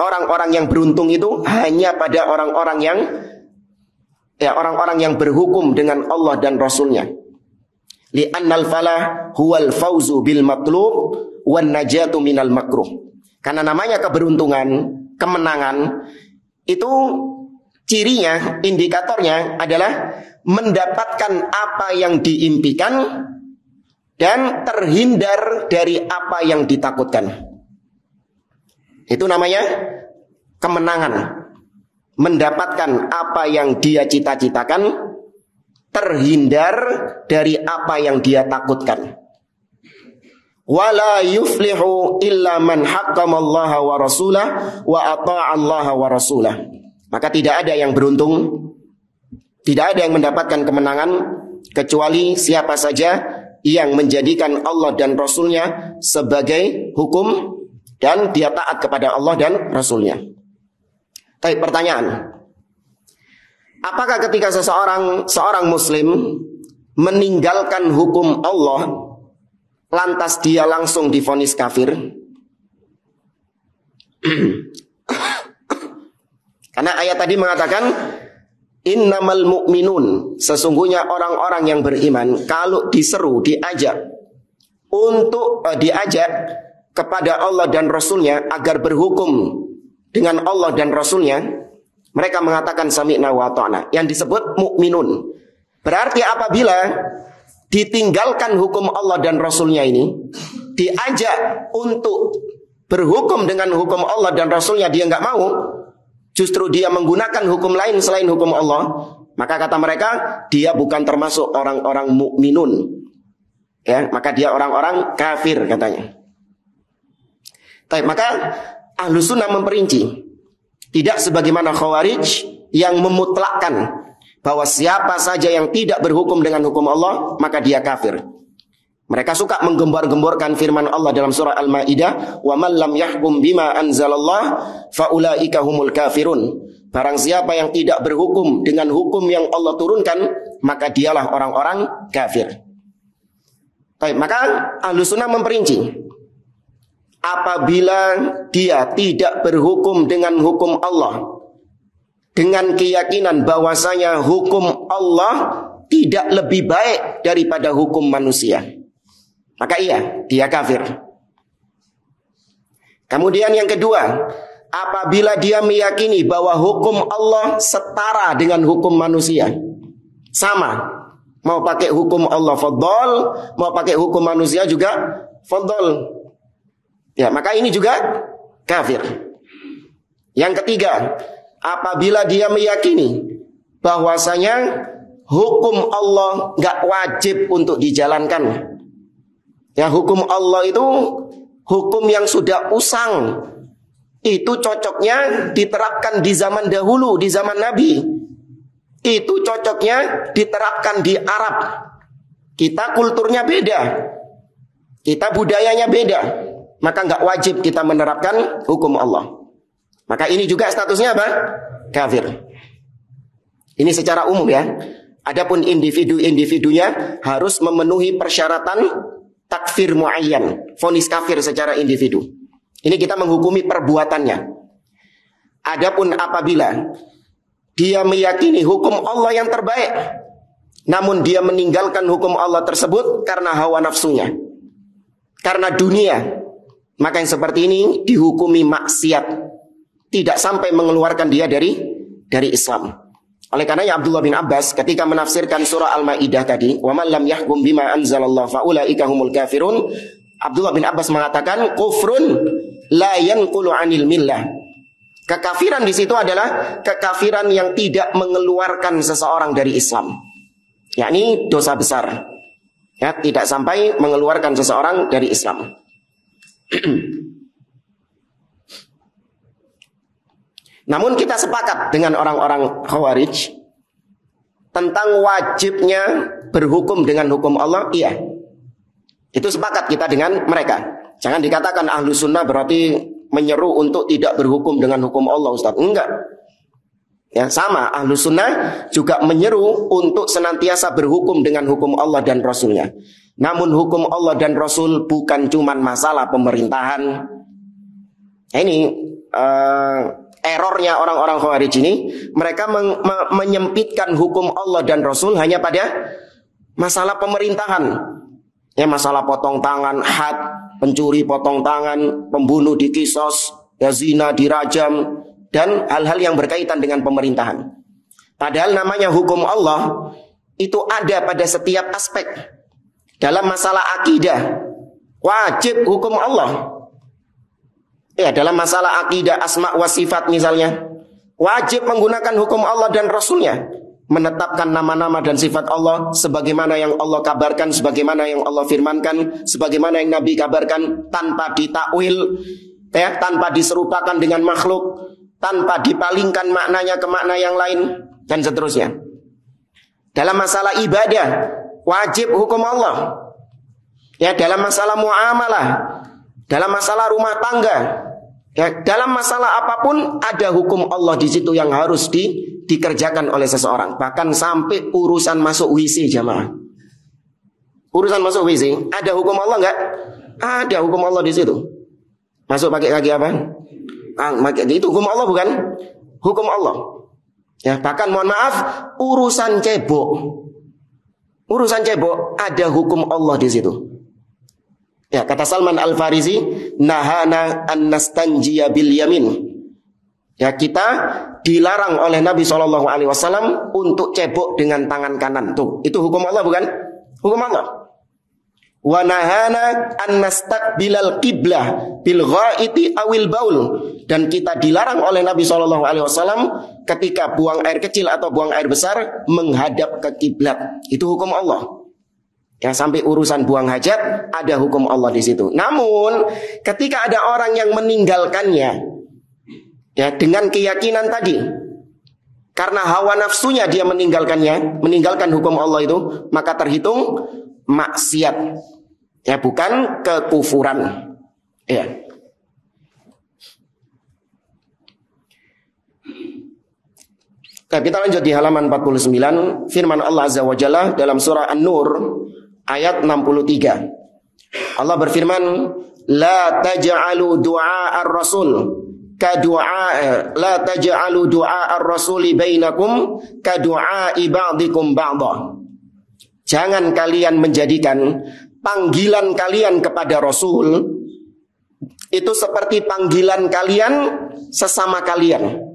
orang-orang yang beruntung itu hanya pada orang-orang yang berhukum dengan Allah dan Rasulnya. Li'annal falah huwal fauzu bil matlub wan najatu minal makruh. Karena namanya keberuntungan, kemenangan, itu cirinya, indikatornya adalah mendapatkan apa yang diimpikan dan terhindar dari apa yang ditakutkan. Itu namanya kemenangan. Mendapatkan apa yang dia cita-citakan, terhindar dari apa yang dia takutkan. Wala yuflihu illa man haqqamallaha wa rasulah wa ata'allaha wa rasulah. Maka tidak ada yang beruntung, tidak ada yang mendapatkan kemenangan kecuali siapa saja yang menjadikan Allah dan Rasulnya sebagai hukum dan dia taat kepada Allah dan Rasulnya. Tapi pertanyaan, apakah ketika seorang muslim meninggalkan hukum Allah, lantas dia langsung divonis kafir? Karena ayat tadi mengatakan innamal mu'minun, sesungguhnya orang-orang yang beriman kalau diseru, diajak kepada Allah dan Rasulnya agar berhukum dengan Allah dan Rasulnya, mereka mengatakan sami'na wa ata'na, yang disebut mu'minun. Berarti apabila ditinggalkan hukum Allah dan Rasulnya ini, diajak untuk berhukum dengan hukum Allah dan Rasulnya, dia nggak mau, justru dia menggunakan hukum lain selain hukum Allah, maka kata mereka dia bukan termasuk orang-orang mukminun. Ya, maka dia orang-orang kafir katanya. Tapi maka Ahlus Sunnah memperinci, tidak sebagaimana Khawarij yang memutlakkan bahwa siapa saja yang tidak berhukum dengan hukum Allah maka dia kafir. Mereka suka menggembor-gemborkan firman Allah dalam surah Al-Maidah, "Wa man lam yahkum bima anzalallah fa ulaika humul kafirun." Barang siapa yang tidak berhukum dengan hukum yang Allah turunkan, maka dialah orang-orang kafir. Baik, maka Ahlus Sunnah memperinci, apabila dia tidak berhukum dengan hukum Allah, dengan keyakinan bahwasanya hukum Allah tidak lebih baik daripada hukum manusia, maka iya, dia kafir. Kemudian yang kedua, apabila dia meyakini bahwa hukum Allah setara dengan hukum manusia, sama, mau pakai hukum Allah fadhol, mau pakai hukum manusia juga fadhol, ya, maka ini juga kafir. Yang ketiga, apabila dia meyakini bahwasanya hukum Allah nggak wajib untuk dijalankan. Ya, hukum Allah itu hukum yang sudah usang. Itu cocoknya diterapkan di zaman dahulu, di zaman Nabi. Itu cocoknya diterapkan di Arab. Kita kulturnya beda. Kita budayanya beda. Maka nggak wajib kita menerapkan hukum Allah. Maka ini juga statusnya apa? Kafir. Ini secara umum ya. Adapun individu-individunya harus memenuhi persyaratan takfir muayyan, vonis kafir secara individu. Ini kita menghukumi perbuatannya. Adapun apabila dia meyakini hukum Allah yang terbaik, namun dia meninggalkan hukum Allah tersebut karena hawa nafsunya, karena dunia, maka yang seperti ini dihukumi maksiat, tidak sampai mengeluarkan dia dari Islam. Oleh karenanya Abdullah bin Abbas ketika menafsirkan surah Al-Maidah tadi, "Wa man lam yahkum bima anzalallahu fa ulaika humul kafirun." Abdullah bin Abbas mengatakan kufrun la yanqulu 'anil millah. Kekafiran di situ adalah kekafiran yang tidak mengeluarkan seseorang dari Islam. Yakni dosa besar. Ya, tidak sampai mengeluarkan seseorang dari Islam. Namun kita sepakat dengan orang-orang Khawarij tentang wajibnya berhukum dengan hukum Allah, iya. Itu sepakat kita dengan mereka. Jangan dikatakan ahlu sunnah berarti menyeru untuk tidak berhukum dengan hukum Allah, Ustaz. Enggak. Ya, sama, ahlu sunnah juga menyeru untuk senantiasa berhukum dengan hukum Allah dan Rasulnya. Namun hukum Allah dan Rasul bukan cuma masalah pemerintahan. Ini errornya orang-orang Khawarij ini, mereka menyempitkan hukum Allah dan Rasul hanya pada masalah pemerintahan. Ya, masalah potong tangan, had, pencuri potong tangan, pembunuh dikisos, ya zina dirajam, dan hal-hal yang berkaitan dengan pemerintahan. Padahal namanya hukum Allah itu ada pada setiap aspek. Dalam masalah akidah, wajib hukum Allah. Ya, dalam masalah akidah asma wa sifat misalnya, wajib menggunakan hukum Allah dan Rasulnya, menetapkan nama-nama dan sifat Allah sebagaimana yang Allah kabarkan, sebagaimana yang Allah firmankan, sebagaimana yang Nabi kabarkan, tanpa ditakwil, ya, tanpa diserupakan dengan makhluk, tanpa dipalingkan maknanya ke makna yang lain, dan seterusnya. Dalam masalah ibadah, wajib hukum Allah. Ya, dalam masalah muamalah, dalam masalah rumah tangga, ya, dalam masalah apapun ada hukum Allah di situ yang harus dikerjakan oleh seseorang. Bahkan sampai urusan masuk WC, jamaah. Urusan masuk WC, ada hukum Allah enggak? Ada hukum Allah di situ. Masuk pakai kaki apa? Itu hukum Allah bukan? Hukum Allah. Ya, bahkan mohon maaf, urusan cebok. Urusan cebok ada hukum Allah di situ. Ya, kata Salman Al-Farisi, nahana an nastanjiya bil yamin. Ya, kita dilarang oleh Nabi SAW untuk cebok dengan tangan kanan. Tuh, itu hukum Allah bukan? Hukum Allah. Wa nahana an nastaqbilal qiblah bil ghaiti awil baul. Dan kita dilarang oleh Nabi SAW ketika buang air kecil atau buang air besar menghadap ke kiblat. Itu hukum Allah. Ya, sampai urusan buang hajat ada hukum Allah di situ. Namun ketika ada orang yang meninggalkannya, ya, dengan keyakinan tadi, karena hawa nafsunya dia meninggalkannya, meninggalkan hukum Allah itu, maka terhitung maksiat. Ya, bukan kekufuran. Ya. Oke, kita lanjut di halaman 49, firman Allah Azza wa Jalla dalam surah An-Nur ayat 63. Allah berfirman, la taj'alu du'a ar-rasul ka du'a la taj'alu du'a ar-rasuli bainakum ka du'a ba'dikum ba'dha. Jangan kalian menjadikan panggilan kalian kepada Rasul itu seperti panggilan kalian sesama kalian.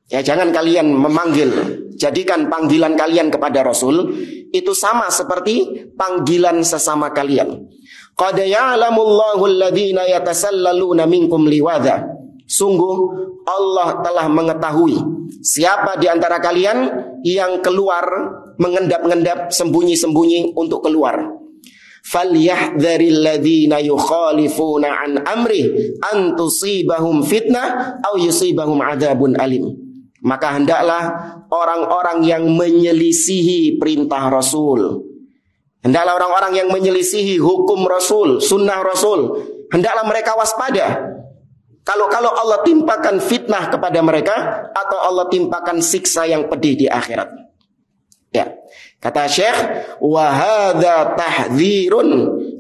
Ya, jangan kalian memanggil, jadikan panggilan kalian kepada Rasul itu sama seperti panggilan sesama kalian. Qad ya'lamullahu alladhina yatasallaluna minkum liwadha Sungguh Allah telah mengetahui siapa di antara kalian yang keluar mengendap-endap sembunyi-sembunyi untuk keluar. Falyahdharil ladzina yukhalifuna an amri an tusibahum fitnah aw yusibahum adzabun alim. Maka hendaklah orang-orang yang menyelisihi perintah Rasul, hendaklah orang-orang yang menyelisihi hukum Rasul, sunnah Rasul, hendaklah mereka waspada. Kalau Allah timpakan fitnah kepada mereka atau Allah timpakan siksa yang pedih di akhirat. Ya. Kata Syekh, wa hadza tahdzirun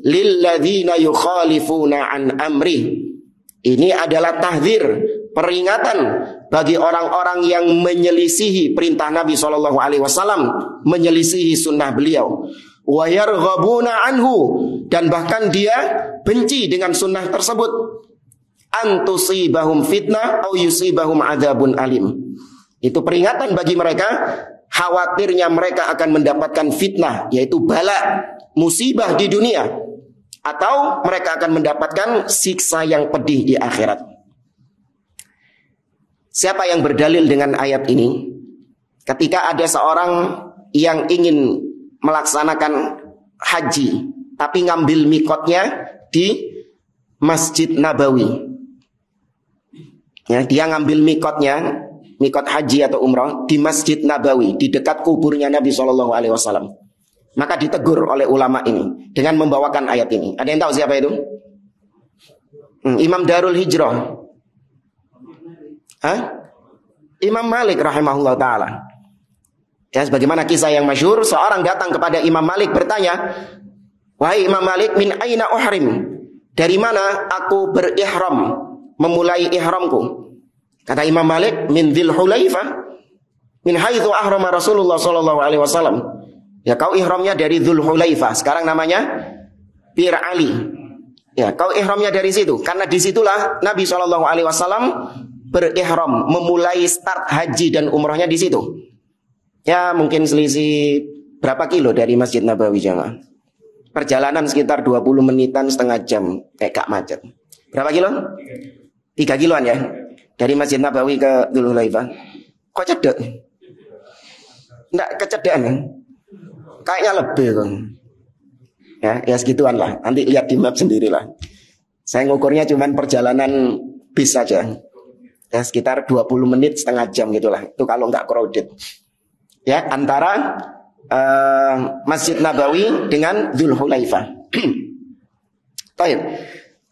lil ladzina yukhalifuna an amri. Ini adalah tahdzir, peringatan bagi orang-orang yang menyelisihi perintah Nabi SAW, menyelisihi sunnah beliau. Wa yarghabuna anhu, dan bahkan dia benci dengan sunnah tersebut. Antusibahum fitnah au yusibahum adzabun alim. Itu peringatan bagi mereka, khawatirnya mereka akan mendapatkan fitnah, yaitu bala, musibah di dunia, atau mereka akan mendapatkan siksa yang pedih di akhirat. Siapa yang berdalil dengan ayat ini? Ketika ada seorang yang ingin melaksanakan haji, tapi ngambil mikotnya di Masjid Nabawi. Ya, dia ngambil mikot haji atau umrah di Masjid Nabawi, di dekat kuburnya Nabi SAW. Maka ditegur oleh ulama ini dengan membawakan ayat ini. Ada yang tahu siapa itu? Imam Darul Hijrah. Imam Malik rahimahullah ta'ala. Ya, sebagaimana kisah yang masyhur, seorang datang kepada Imam Malik bertanya, "Wahai Imam Malik, min aina uhrim?" Dari mana aku berihram, memulai ihramku? Kata Imam Malik, min Dzul Hulaifah, min haitsu ahrama Rasulullah sallallahu alaihi wasallam. Ya, kau ihramnya dari Dzul Hulaifah, sekarang namanya Bir Ali. Ya, kau ihramnya dari situ, karena disitulah Nabi sallallahu alaihi wasallam berihram, memulai start haji dan umrahnya di situ. Ya, mungkin selisih berapa kilo dari Masjid Nabawi jamaah? Perjalanan sekitar 20 menitan, setengah jam, kayak gak macet. Berapa kilo? 3 kiloan ya. Dari Masjid Nabawi ke Dzul Hulaifah. Kok cedek? Enggak kecedean ya? Kayaknya lebih kan. Ya segituan lah. Nanti lihat di map sendirilah. Saya ngukurnya cuman perjalanan bis saja. Ya sekitar 20 menit, setengah jam gitulah. Itu kalau enggak crowded. Ya, antara Masjid Nabawi dengan Dzul Hulaifah. Baik.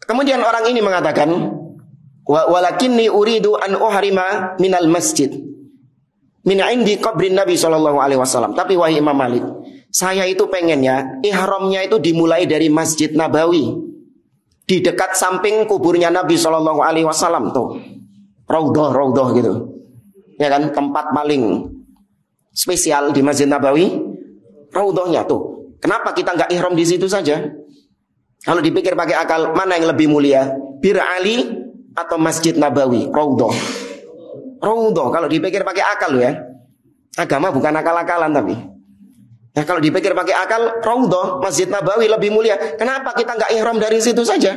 Kemudian orang ini mengatakan, walakinni uridu an uhrima minal masjid min indi qabrin Nabi sallallahu alaihi wasallam. Tapi wahai Imam Malik, saya itu pengennya ihramnya itu dimulai dari Masjid Nabawi, di dekat samping kuburnya Nabi sallallahu alaihi wasallam tuh. Raudhah gitu. Ya kan, tempat paling spesial di Masjid Nabawi, raudhahnya tuh. Kenapa kita enggak ihram di situ saja? Kalau dipikir pakai akal, mana yang lebih mulia? Bir Ali atau Masjid Nabawi? Raudhah. Kalau dipikir pakai akal ya. Agama bukan akal-akalan tapi. Nah, kalau dipikir pakai akal, Raudhah, Masjid Nabawi lebih mulia. Kenapa kita enggak ihram dari situ saja?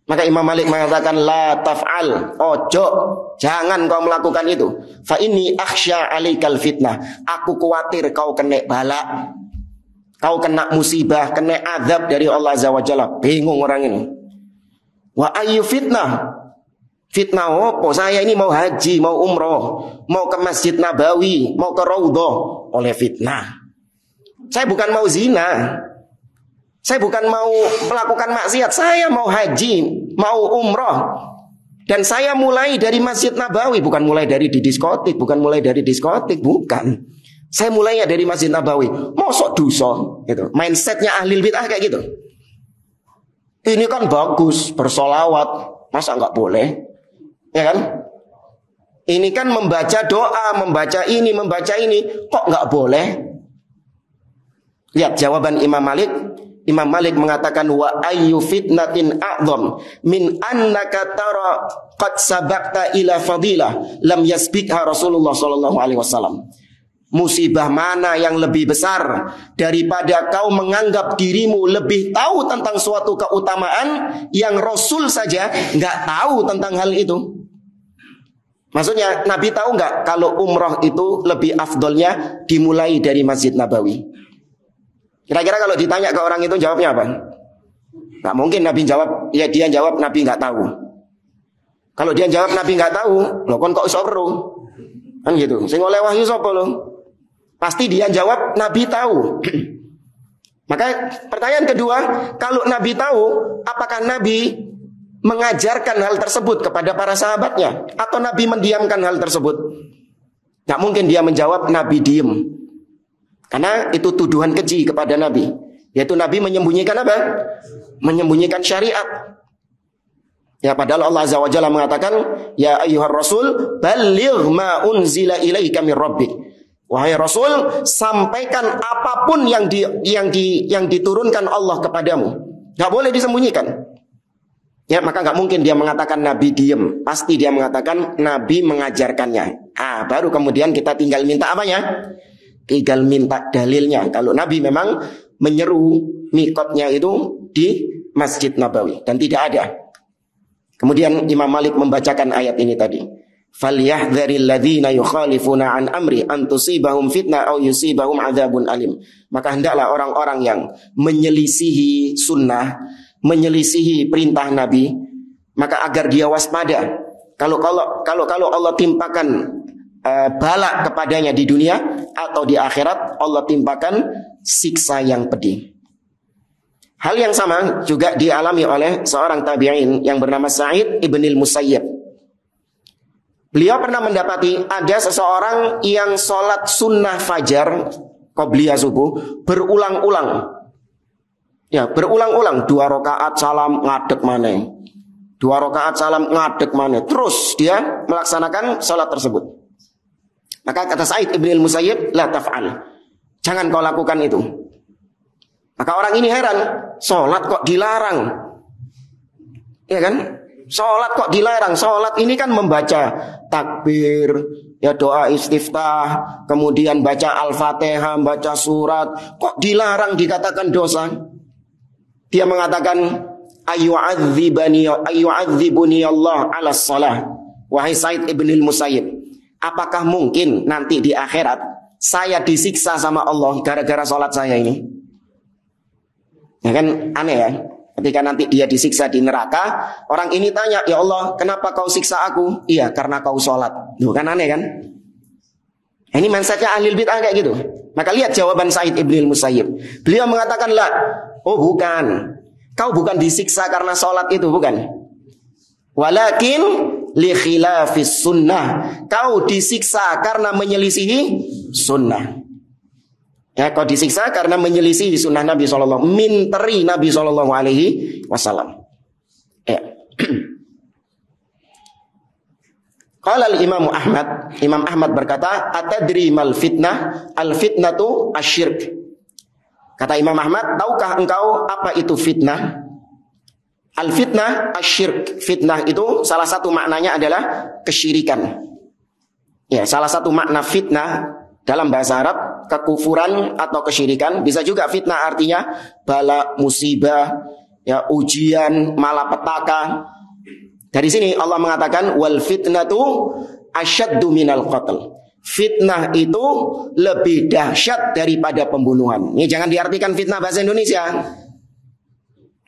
Maka Imam Malik mengatakan, la taf'al, ojo, jangan kau melakukan itu. Fa inni akhsya alaikal fitnah. Aku khawatir kau kena bala, kau kena musibah, kena azab dari Allah Azza wa Jalla. Bingung orang ini. Wa ayyu fitnah? Fitnah apa? Saya ini mau haji, mau umroh, mau ke Masjid Nabawi, mau ke Raudhah, oleh fitnah. Saya bukan mau zina, saya bukan mau melakukan maksiat, saya mau haji, mau umroh. Dan saya mulai dari Masjid Nabawi, bukan mulai dari di diskotik, bukan. Saya mulainya dari Masjid Nabawi. Mosok dosa gitu. Mindsetnya ahli bid'ah kayak gitu. Ini kan bagus, bersolawat, masa nggak boleh? Ya kan? Ini kan membaca doa, membaca ini, kok nggak boleh? Lihat jawaban Imam Malik. Imam Malik mengatakan, wa ayyu fitnatin a'zam min annaka tara qad sabaqta ila fadilah lam yasbiqha Rasulullah sallallahu alaihi wasallam. Musibah mana yang lebih besar daripada kau menganggap dirimu lebih tahu tentang suatu keutamaan yang Rasul saja nggak tahu tentang hal itu. Maksudnya Nabi tahu nggak kalau umroh itu lebih afdolnya dimulai dari Masjid Nabawi? Kira-kira kalau ditanya ke orang itu jawabnya apa? Nggak mungkin Nabi jawab, ya dia jawab Nabi nggak tahu. Kalau dia jawab Nabi nggak tahu, loh kon kok iso weruh? Kan gitu. Sing oleh wahyu sapa lho? Pasti dia jawab Nabi tahu. Maka pertanyaan kedua, kalau Nabi tahu, apakah Nabi mengajarkan hal tersebut kepada para sahabatnya? Atau Nabi mendiamkan hal tersebut? Gak mungkin dia menjawab Nabi diem. Karena itu tuduhan keji kepada Nabi. Yaitu Nabi menyembunyikan apa? Menyembunyikan syariat. Ya, padahal Allah Azza wa Jalla mengatakan, ya ayyuhar rasul, balligh ma unzila ilaika mir rabbik. Wahai Rasul, sampaikan apapun yang diturunkan Allah kepadamu. Gak boleh disembunyikan. Ya, maka gak mungkin dia mengatakan Nabi diem. Pasti dia mengatakan Nabi mengajarkannya. Baru kemudian kita tinggal minta apanya? Tinggal minta dalilnya. Kalau Nabi memang menyeru mikotnya itu di Masjid Nabawi. Dan tidak ada. Kemudian Imam Malik membacakan ayat ini tadi. فَلْيَحْذَرِ الَّذِينَ يُخَالِفُونَ عَنْ أَمْرِ أَنْ تُصِيبَهُمْ فِتْنَةٌ أَوْ يُصِيبَهُمْ عَذَابٌ أَلِيمٌ. Maka hendaklah orang-orang yang menyelisihi sunnah, menyelisihi perintah Nabi, maka agar dia waspada. Kalau Allah timpakan bala kepadanya di dunia atau di akhirat, Allah timpakan siksa yang pedih. Hal yang sama juga dialami oleh seorang tabi'in yang bernama Sa'id ibnil Musayyib. Beliau pernah mendapati ada seseorang yang sholat sunnah fajar qobliyah subuh berulang-ulang. Ya, berulang-ulang. 2 rakaat salam ngadeg maneh. 2 rakaat salam ngadeg maneh. Terus dia melaksanakan sholat tersebut. Maka kata Sa'id ibnil Musayyib, la taf'al. Jangan kau lakukan itu. Maka orang ini heran, sholat kok dilarang? Ya kan? Sholat kok dilarang? Sholat ini kan membaca takbir, ya doa istiftah, kemudian baca Al-Fatihah, baca surat. Kok dilarang dikatakan dosa? Dia mengatakan, ayyu'adzibuni Allah ala shalah. Wahai Sa'id ibnil Musayyib, apakah mungkin nanti di akhirat saya disiksa sama Allah gara-gara sholat saya ini? Ya kan aneh ya. Ketika nanti dia disiksa di neraka, orang ini tanya, ya Allah, kenapa kau siksa aku? Iya, karena kau sholat. Duh, kan aneh kan? Ini mindsetnya ahli bid'ah kayak gitu. Maka lihat jawaban Sa'id ibnil Musayyib. Beliau mengatakan, lah, oh bukan. Kau bukan disiksa karena sholat itu, bukan. Walakin li khilafis sunnah. Kau disiksa karena menyelisihi sunnah. Ya, kau disiksa karena menyelisih sunnah Nabi SAW, minteri Nabi SAW. Ya. Qala al-Imam Ahmad, Imam Ahmad berkata, atadri mal fitnah? Al-fitnatu asyirk. Kata Imam Ahmad, tahukah engkau apa itu fitnah? Al-fitnah asyirk. Fitnah itu salah satu maknanya adalah kesyirikan. Ya, salah satu makna fitnah dalam bahasa Arab, kekufuran atau kesyirikan. Bisa juga fitnah artinya bala, musibah, ya, ujian, malapetaka. Dari sini Allah mengatakan wal fitnatu asyaddu minal qatl. Fitnah itu lebih dahsyat daripada pembunuhan. Ini jangan diartikan fitnah bahasa Indonesia.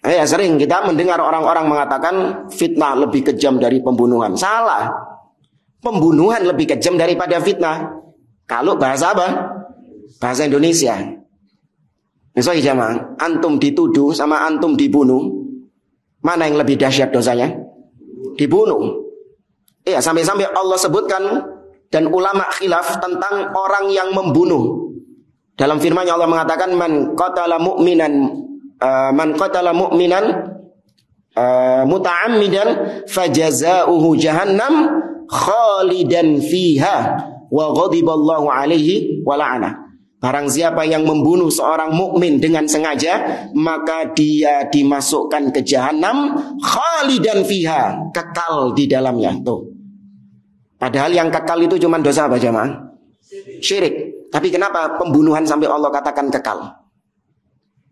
Ya, sering kita mendengar orang-orang mengatakan fitnah lebih kejam dari pembunuhan. Salah. Pembunuhan lebih kejam daripada fitnah. Kalau bahasa apa? Bahasa Indonesia. Misalnya jamaah, antum dituduh sama antum dibunuh, mana yang lebih dahsyat dosanya? Dibunuh. Iya, sampai-sampai Allah sebutkan dan ulama khilaf tentang orang yang membunuh. Dalam firman-Nya Allah mengatakan man qatala mu'minan muta'ammidan fajazaohu jahannam khalidan fiha wa ghadiballahu alaihi wa la'ana. Barang siapa yang membunuh seorang mukmin dengan sengaja, maka dia dimasukkan ke jahanam khalidan fiha, kekal di dalamnya. Tuh. Padahal yang kekal itu cuma dosa apa jemaah? Syirik. Tapi kenapa pembunuhan sampai Allah katakan kekal?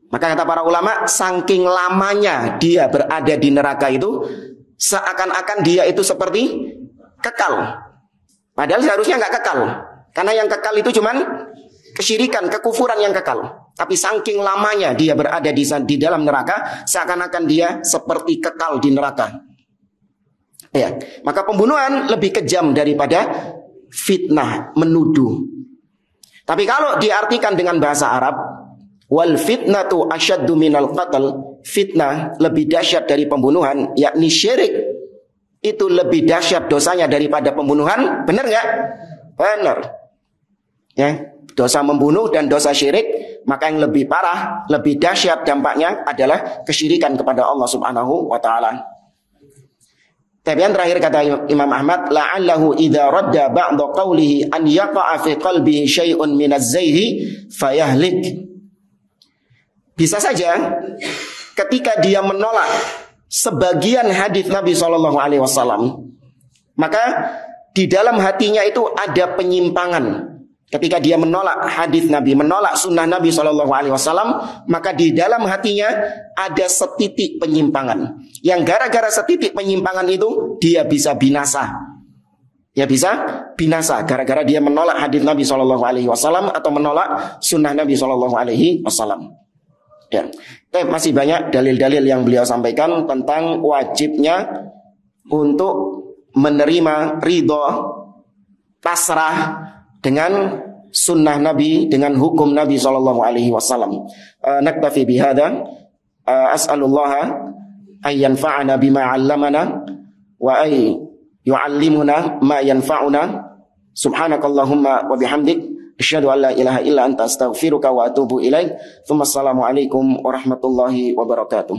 Maka kata para ulama, saking lamanya dia berada di neraka itu, seakan-akan dia itu seperti kekal. Padahal seharusnya nggak kekal. Karena yang kekal itu cuman kesyirikan, kekufuran yang kekal. Tapi saking lamanya dia berada di dalam neraka, seakan-akan dia seperti kekal di neraka. Ya, maka pembunuhan lebih kejam daripada fitnah, menuduh. Tapi kalau diartikan dengan bahasa Arab, wal fitnatu asyaddu minal qatl, fitnah lebih dahsyat dari pembunuhan, yakni syirik itu lebih dahsyat dosanya daripada pembunuhan. Benar nggak? Benar. Ya, dosa membunuh dan dosa syirik, maka yang lebih parah, lebih dahsyat dampaknya adalah kesyirikan kepada Allah Subhanahu wa taala. Tapi yang terakhir kata Imam Ahmad, la'allahu idza radda ba'da qawlihi an yaqa'a fi qalbihi syai'un minaz zayhi fayahlik. Bisa saja ketika dia menolak sebagian hadis Nabi SAW, maka di dalam hatinya itu ada penyimpangan. Ketika dia menolak hadis Nabi, menolak sunnah Nabi SAW, maka di dalam hatinya ada setitik penyimpangan. Yang gara-gara setitik penyimpangan itu dia bisa binasa. Ya bisa binasa gara-gara dia menolak hadis Nabi SAW atau menolak sunnah Nabi SAW. Ya. Tapi masih banyak dalil-dalil yang beliau sampaikan tentang wajibnya untuk menerima ridho, pasrah dengan sunnah Nabi, dengan hukum Nabi SAW. Naktafi bihada. As'alullah ay yanfa'ana bima 'allamana wa ay yu'allimuna ma yanfa'una. Subhanakallahumma wa bihamdik asyhadu an la ilaha illa anta astaghfiruka wa atubu ilaik. Assalamu alaikum warahmatullahi wabarakatuh.